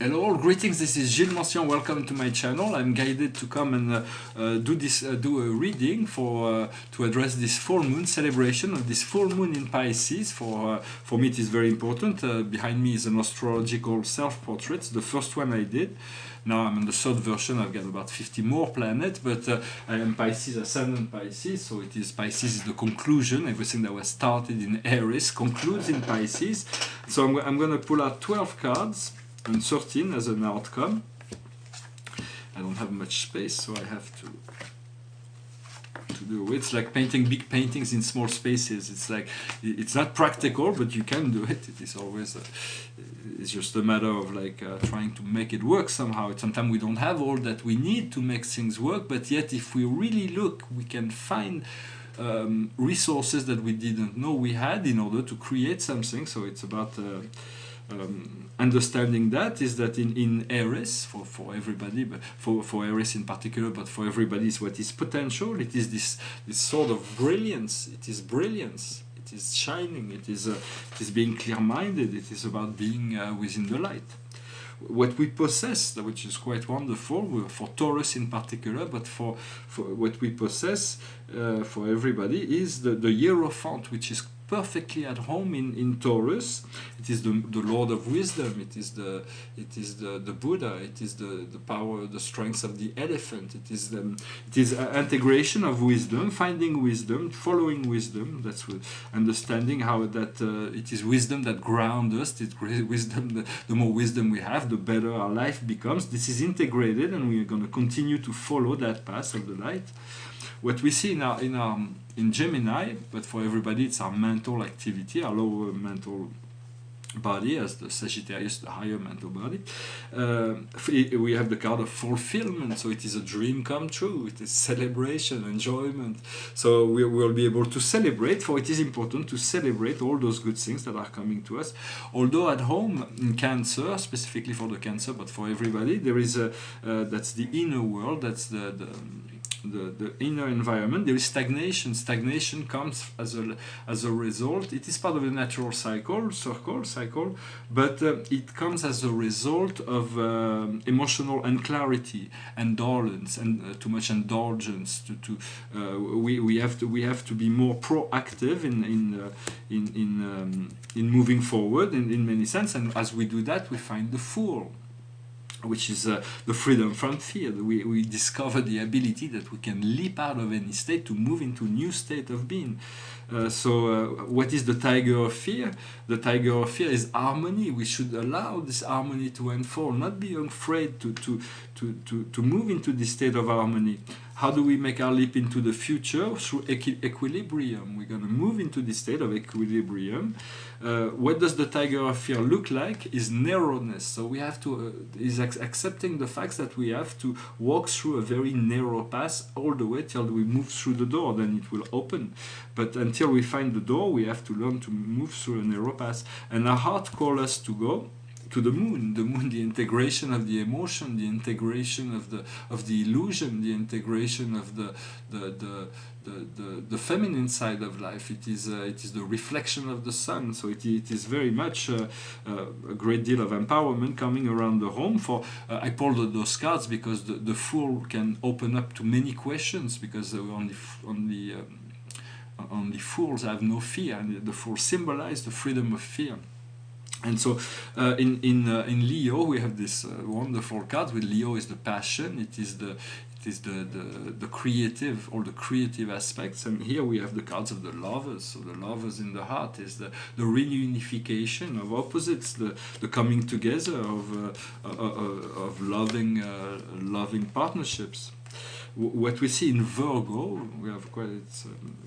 Hello all, greetings, this is Gilles Mention, welcome to my channel. I'm guided to come and do a reading to address this full moon celebration of this full moon in Pisces. For me it is very important. Behind me is an astrological self-portrait, the first one I did. Now I'm on the third version, I've got about 50 more planets, but I am Pisces, ascendant Pisces, so it is Pisces is the conclusion. Everything that was started in Aries concludes in Pisces. So I'm going to pull out 12 cards and 13 as an outcome. I don't have much space, so I have to do it. It's like painting big paintings in small spaces. It's like, it's not practical, but you can do it. It is always it's just a matter of like trying to make it work somehow. Sometimes we don't have all that we need to make things work, but yet if we really look, we can find resources that we didn't know we had in order to create something. So it's about understanding that in Aries, for everybody, but for Aries in particular, but for everybody, is what is potential. It is this sort of brilliance. It is brilliance. It is shining. It is being clear-minded. It is about being within the light. What we possess, which is quite wonderful for Taurus in particular, but for what we possess for everybody is the Hierophant, which is perfectly at home in Taurus. It is the Lord of Wisdom. It is the Buddha. It is the power, the strength of the elephant. It is integration of wisdom, finding wisdom, following wisdom. That's understanding how that it is wisdom that grounds us. It's wisdom. The more wisdom we have, the better our life becomes. This is integrated, and we are going to continue to follow that path of the light. What we see in Gemini, but for everybody it's our mental activity, our lower mental body, as the Sagittarius, the higher mental body. We have the card of fulfillment, so it is a dream come true, it is celebration, enjoyment. So we will be able to celebrate, for it is important to celebrate all those good things that are coming to us. Although at home, in Cancer, specifically for the Cancer, but for everybody, there is that's the inner world, that's the inner environment. There is stagnation. Stagnation comes as a result. It is part of a natural cycle, but it comes as a result of emotional unclarity, indolence, and too much indulgence. We have to be more proactive in moving forward in many sense. And as we do that, we find the Fool, which is the freedom from fear. We discover the ability that we can leap out of any state to move into a new state of being. What is the tiger of fear? The tiger of fear is harmony. We should allow this harmony to unfold, not be afraid to move into this state of harmony. How do we make our leap into the future? Through equilibrium. We're going to move into this state of equilibrium. What does the tiger of fear look like? Is narrowness. So we have to is accepting the fact that we have to walk through a very narrow path all the way till we move through the door. Then it will open. But until we find the door, we have to learn to move through a narrow path. And our heart calls us to go to the moon, the integration of the emotion, the integration of the illusion, the integration of the feminine side of life. It is the reflection of the sun. So it is very much a great deal of empowerment coming around the home. I pulled those cards because the Fool can open up to many questions, because only fools have no fear, and the Fool symbolizes the freedom of fear. And so in Leo we have this wonderful card. With Leo is the passion. It is the creative, all the creative aspects. And here we have the cards of the Lovers. So the Lovers in the heart is the reunification of opposites, the coming together of loving partnerships. What we see in Virgo, we have quite a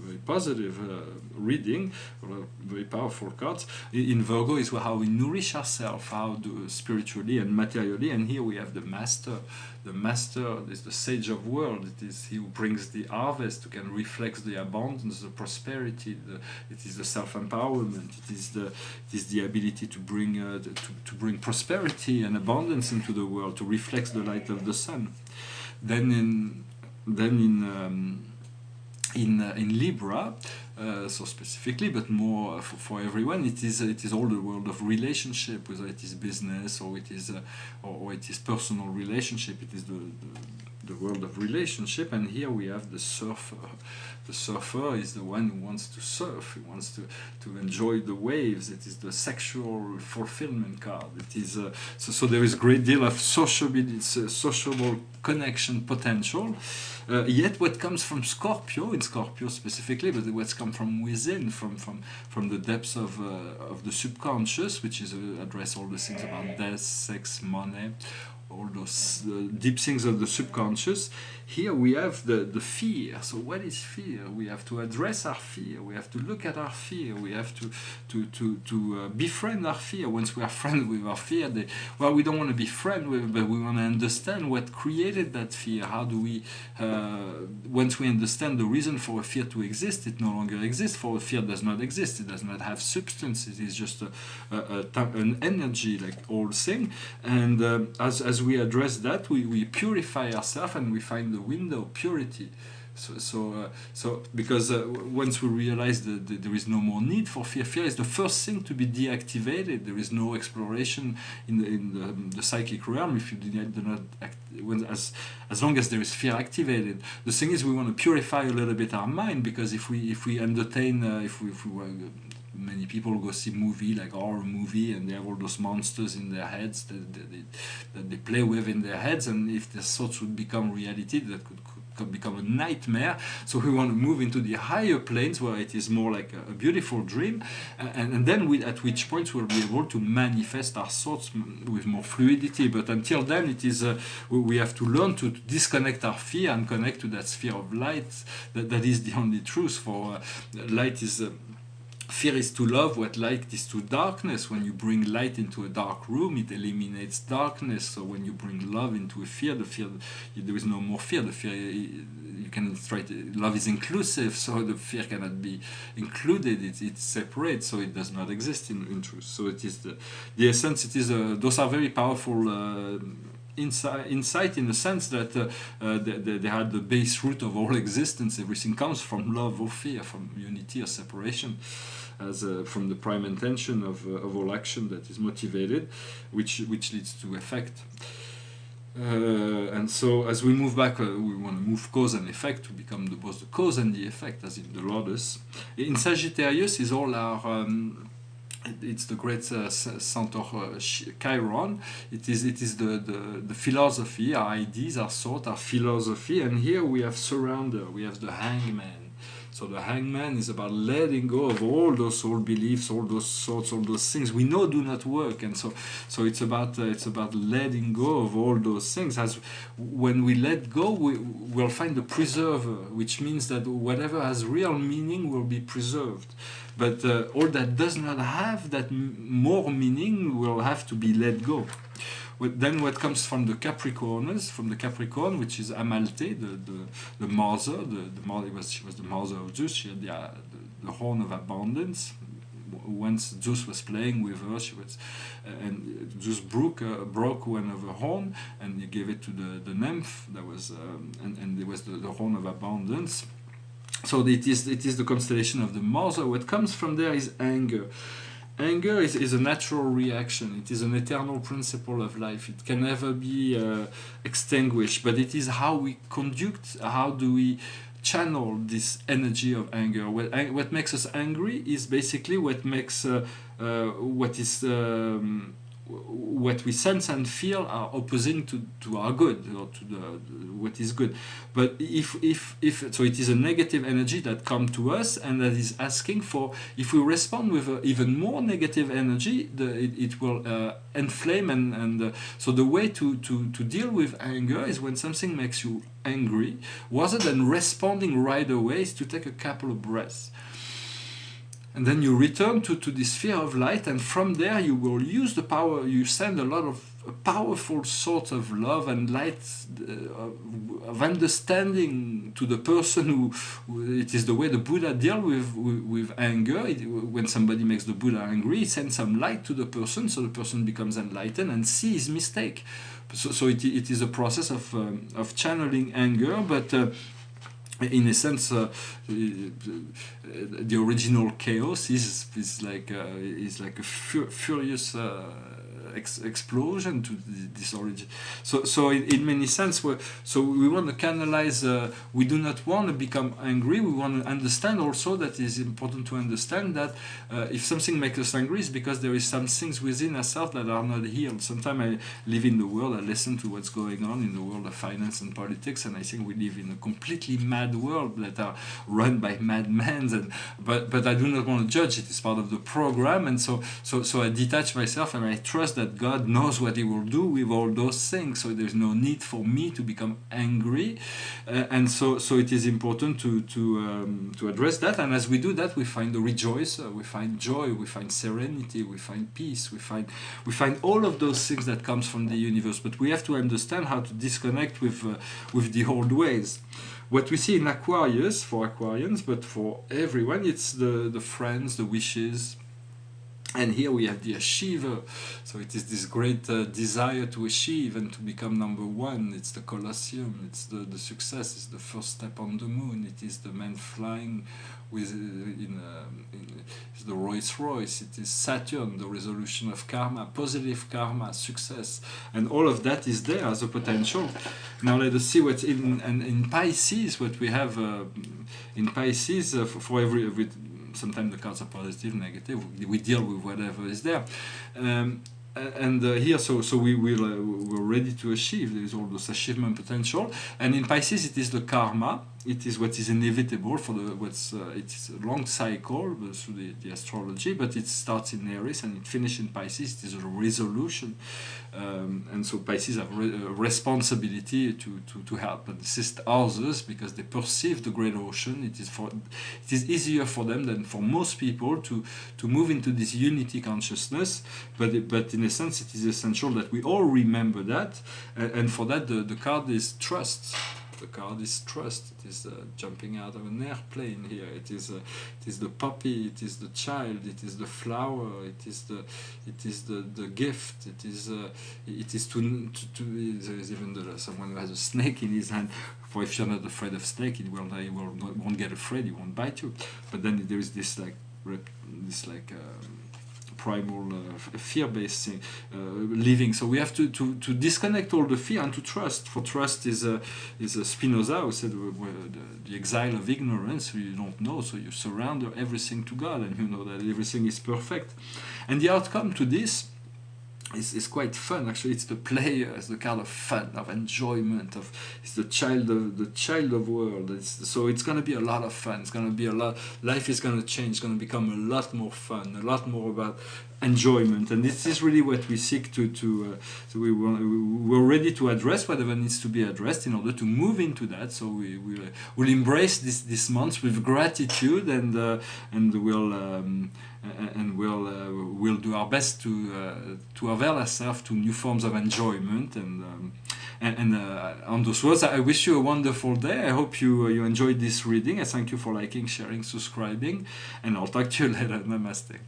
very positive reading, very powerful cards. In Virgo is how we nourish ourselves, spiritually and materially. And here we have the Master. The Master is the Sage of World. It is he who brings the harvest, who can reflect the abundance, the prosperity. It is the self-empowerment. It is the ability to bring prosperity and abundance into the world, to reflect the light of the sun. Then in Libra, so specifically, but more for everyone. It is all the world of relationship, whether it is business or it is personal relationship. It is the world of relationship, and here we have the surfer. The surfer is the one who wants to surf. He wants to enjoy the waves. It is the sexual fulfillment card. It is so there is a great deal of sociable connection potential. Yet what comes from Scorpio, in Scorpio specifically, but what's come from within, from the depths of the subconscious, which is address all the things about death, sex, money, all those deep things of the subconscious. Here we have the fear. So what is fear? We have to address our fear. We have to look at our fear. We have to befriend our fear. Once we are friends with our fear, we don't want to be friends with, but we want to understand what created that fear. How do we, once we understand the reason for a fear to exist, it no longer exists. For a fear does not exist. It does not have substance. It is just an energy, like all thing. And as we address that, we purify ourselves and we find the window, purity. So because once we realize that there is no more need for fear, fear is the first thing to be deactivated. There is no exploration in the psychic realm if you do not as long as there is fear activated. The thing is, we want to purify a little bit our mind, because if we entertain, many people go see movie like horror movie, and they have all those monsters in their heads that they play with in their heads, and if the thoughts would become reality, that could become a nightmare. So we want to move into the higher planes where it is more like a beautiful dream, and then at which point we'll be able to manifest our thoughts with more fluidity. But until then, it is we have to learn to disconnect our fear and connect to that sphere of light. That is the only truth. For light is fear is to love what light is to darkness. When you bring light into a dark room, it eliminates darkness. So when you bring love into a fear, there is no more fear. The fear, you can try to, love is inclusive, so the fear cannot be included. It's separate, so it does not exist in truth. So it is the essence. It is those are very powerful insight, in the sense that they had the base root of all existence. Everything comes from love or fear, from unity or separation, as from the prime intention of all action that is motivated, which leads to effect. And so as we move back, we want to move cause and effect to become both the cause and the effect, as in the Lotus. In Sagittarius is all our it's the great centaur Chiron. It is the philosophy, our ideas, our thought, our philosophy. And here we have surrender, we have the hangman. So the hangman is about letting go of all those old beliefs, all those thoughts, all those things we know do not work. And so it's about letting go of all those things. As when we let go, we'll find the preserver, which means that whatever has real meaning will be preserved. But all that does not have that more meaning will have to be let go. Then what comes from the Capricorn, which is Amalte, the mother, she was the mother of Zeus. She had the horn of abundance. Once Zeus was playing with her, and Zeus broke one of her horn, and he gave it to the nymph. That was and there was the horn of abundance. So it is the constellation of the mother. What comes from there is anger. Anger is a natural reaction. It is an eternal principle of life. It can never be extinguished, but it is how we conduct, how do we channel this energy of anger. What makes us angry is basically what makes what we sense and feel are opposing to our good, or to what is good. But if so, it is a negative energy that comes to us and that is asking for. If we respond with even more negative energy, it will inflame and so the way to deal with anger is when something makes you angry, rather than responding right away, is to take a couple of breaths. And then you return to the sphere of light, and from there you will use the power. You send a lot of powerful sort of love and light of understanding to the person who it is the way the Buddha dealt with anger. When somebody makes the Buddha angry, he sends some light to the person, so the person becomes enlightened and sees his mistake. So it is a process of channeling anger, but in a sense, the original chaos is like a furious explosion to this origin. So in many sense, so we want to canalize. We do not want to become angry. We want to understand also that it is important to understand that if something makes us angry, it's because there is some things within ourselves that are not healed. Sometimes I live in the world. I listen to what's going on in the world of finance and politics, and I think we live in a completely mad world that are run by madmen. But I do not want to judge. It is part of the program, and so I detach myself and I trust that God knows what He will do with all those things. So there's no need for me to become angry, and so it is important to address that. And as we do that, we find the rejoice, we find joy, we find serenity, we find peace, we find all of those things that comes from the universe. But we have to understand how to disconnect with the old ways. What we see in Aquarius, for Aquarians, but for everyone, it's the friends, the wishes. And here we have the achiever. So it is this great desire to achieve and to become number one. It's the Colosseum, it's the success, it's the first step on the moon, it is the man flying with it's the Rolls Royce, it is Saturn, the resolution of karma, positive karma, success. And all of that is there as a potential. Now let us see what's in Pisces, what we have in Pisces for every sometimes the cards are positive, negative. We deal with whatever is there, and here, so we're ready to achieve. There is all this achievement potential, and in Pisces it is the karma. It is what is inevitable for it is a long cycle through the astrology, but it starts in Aries and it finishes in Pisces. It is a resolution, and so Pisces have a responsibility to help and assist others because they perceive the great ocean. It is easier for them than for most people to move into this unity consciousness, but in a sense it is essential that we all remember that, and for that the card is trust. The card is trust. It is jumping out of an airplane here. It is the puppy. It is the child. It is the flower. It is the gift. It is to there is even someone who has a snake in his hand. For if you're not afraid of snake, he won't get afraid. He won't bite you. But then there is this primal fear-based thing, living. So we have to disconnect all the fear and to trust. For trust is Spinoza who said the exile of ignorance. You don't know, so you surrender everything to God, and you know that everything is perfect. And the outcome to this is quite fun. Actually, it's the player, it's the card of fun, of enjoyment, it's the child of world. So it's going to be a lot of fun. It's going to be a lot. Life is going to change. It's going to become a lot more fun, a lot more about enjoyment. And this is really what we seek to so we're ready to address whatever needs to be addressed in order to move into that. So we'll embrace this month with gratitude, and we'll do our best to avail ourselves to new forms of enjoyment. And on those words, I wish you a wonderful day. I hope you enjoyed this reading. I thank you for liking, sharing, subscribing, and I'll talk to you later. Namaste.